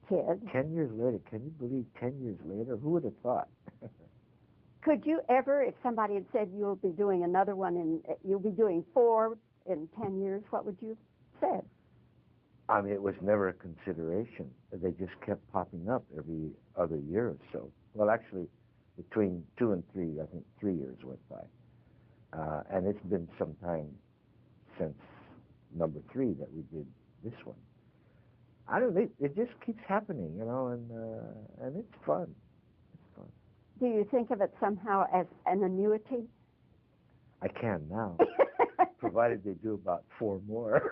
kid. 10 years later, can you believe 10 years later? Who would have thought? Could you ever, if somebody had said you'll be doing another one and you'll be doing 4 in 10 years, what would you have said? I mean, it was never a consideration. They just kept popping up every other year or so. Well, actually, between 2 and 3, I think 3 years went by. And it's been some time since number 3 that we did this one. I don't know, it just keeps happening, you know, and it's fun. It's fun. Do you think of it somehow as an annuity? I can now, provided they do about 4 more.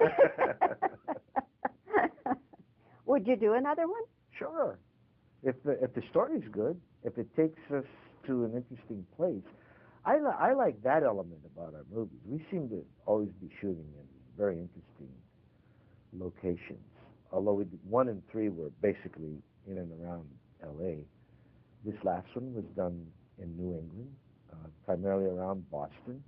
Would you do another one? Sure. If the story's good, if it takes us to an interesting place. I like that element about our movies. We seem to always be shooting in very interesting locations. Although we did 1 and 3 were basically in and around L.A. This last one was done in New England, primarily around Boston.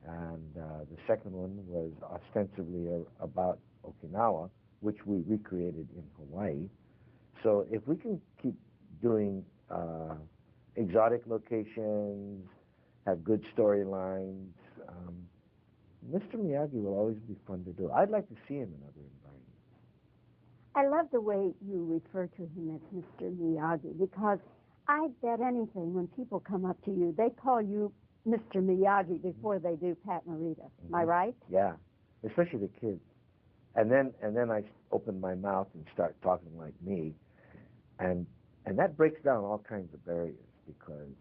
And the second one was ostensibly about Okinawa, which we recreated in Hawaii. So if we can keep doing exotic locations, have good storylines, Mr. Miyagi will always be fun to do. I'd like to see him in other environments. I love the way you refer to him as Mr. Miyagi, because I bet anything when people come up to you, they call you Mr. Miyagi before they do Pat Morita. Am I right? Yeah, especially the kids. And then I open my mouth and start talking like me, and that breaks down all kinds of barriers, because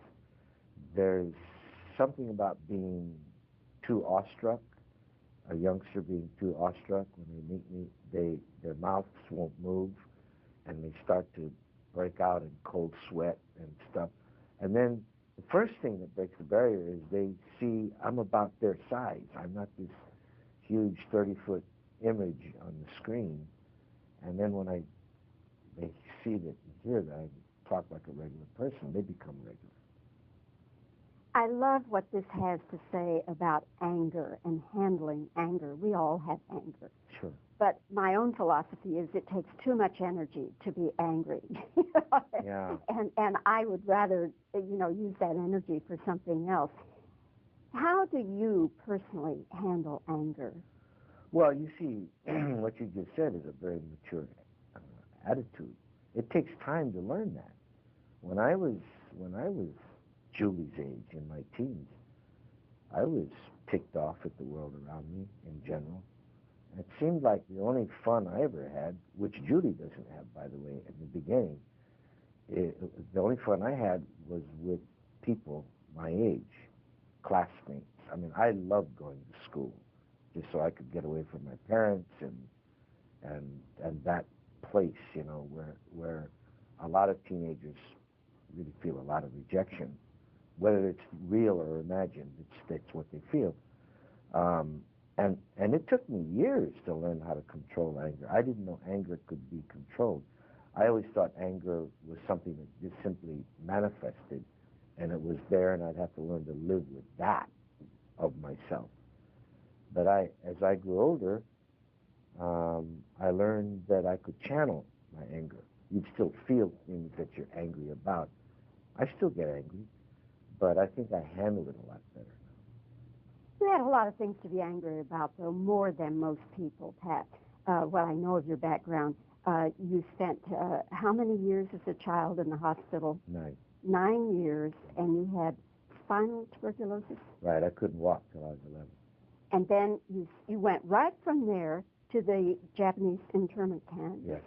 there's something about being too awestruck, a youngster being too awestruck. When they meet me, their mouths won't move, and they start to break out in cold sweat and stuff. And then the first thing that breaks the barrier is they see I'm about their size. I'm not this huge 30-foot image on the screen. And then when they see that and hear that I talk like a regular person, they become regular. I love what this has to say about anger and handling anger. We all have anger. Sure. But my own philosophy is it takes too much energy to be angry. Yeah. And I would rather, use that energy for something else. How do you personally handle anger? Well, you see, what you just said is a very mature attitude. It takes time to learn that. When I was Julie's age, in my teens, I was ticked off at the world around me in general. It seemed like the only fun I ever had, which Julie doesn't have, by the way, in the beginning, the only fun I had was with people my age, classmates. I mean, I loved going to school just so I could get away from my parents and that place, where a lot of teenagers really feel a lot of rejection. Whether it's real or imagined, it's what they feel. And it took me years to learn how to control anger. I didn't know anger could be controlled. I always thought anger was something that just simply manifested, and it was there, and I'd have to learn to live with that of myself. But as I grew older, I learned that I could channel my anger. You'd still feel things that you're angry about. I still get angry, but I think I handle it a lot better now. You had a lot of things to be angry about, though, more than most people, Pat. What I know of your background, you spent how many years as a child in the hospital? 9. 9 years, and you had spinal tuberculosis? Right, I couldn't walk till I was 11. And then you went right from there to the Japanese internment camp. Yes.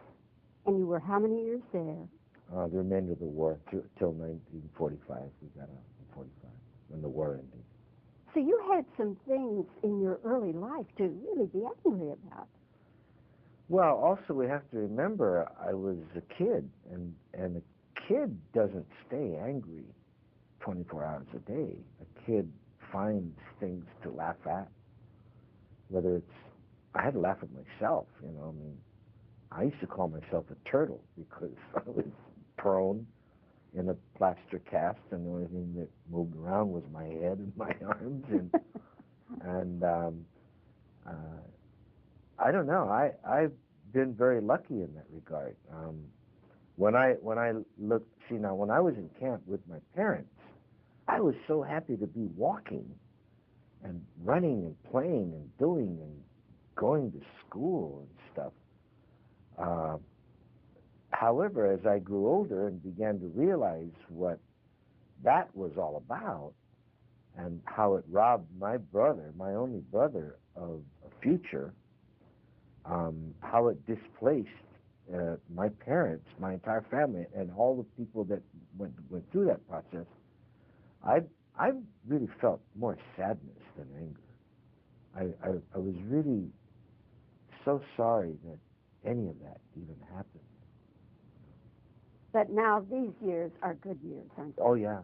And you were how many years there? The remainder of the war, till 1945. We got out in 45, when the war ended. So you had some things in your early life to really be angry about. Well, also we have to remember I was a kid, and a kid doesn't stay angry 24 hours a day. A kid finds things to laugh at. Whether it's, I had to laugh at myself, I mean, I used to call myself a turtle because I was prone in a plaster cast, and the only thing that moved around was my head and my arms, and I don't know. I've been very lucky in that regard. When I look, see now, when I was in camp with my parents, I was so happy to be walking and running and playing and doing and going to school and stuff. Uh, However, as I grew older and began to realize what that was all about and how it robbed my brother, my only brother, of a future, how it displaced my parents, my entire family, and all the people that went through that process, I really felt more sadness than anger. I was really so sorry that any of that even happened. But now these years are good years, aren't they? Oh yeah,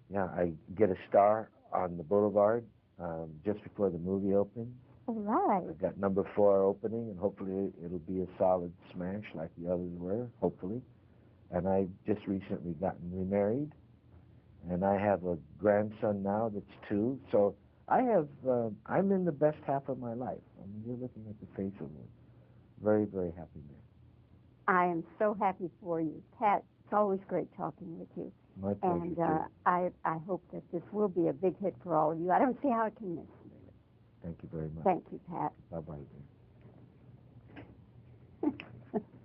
yeah. I get a star on the Boulevard just before the movie opens. All right. I got number 4 opening, and hopefully it'll be a solid smash like the others were. Hopefully, and I just recently gotten remarried, and I have a grandson now that's 2. So I have. I'm in the best half of my life. I mean, you're looking at the face of a very, very happy man. I am so happy for you. Pat, it's always great talking with you. My pleasure. And too. I hope that this will be a big hit for all of you. I don't see how it can miss. Thank you very much. Thank you, Pat. Bye-bye.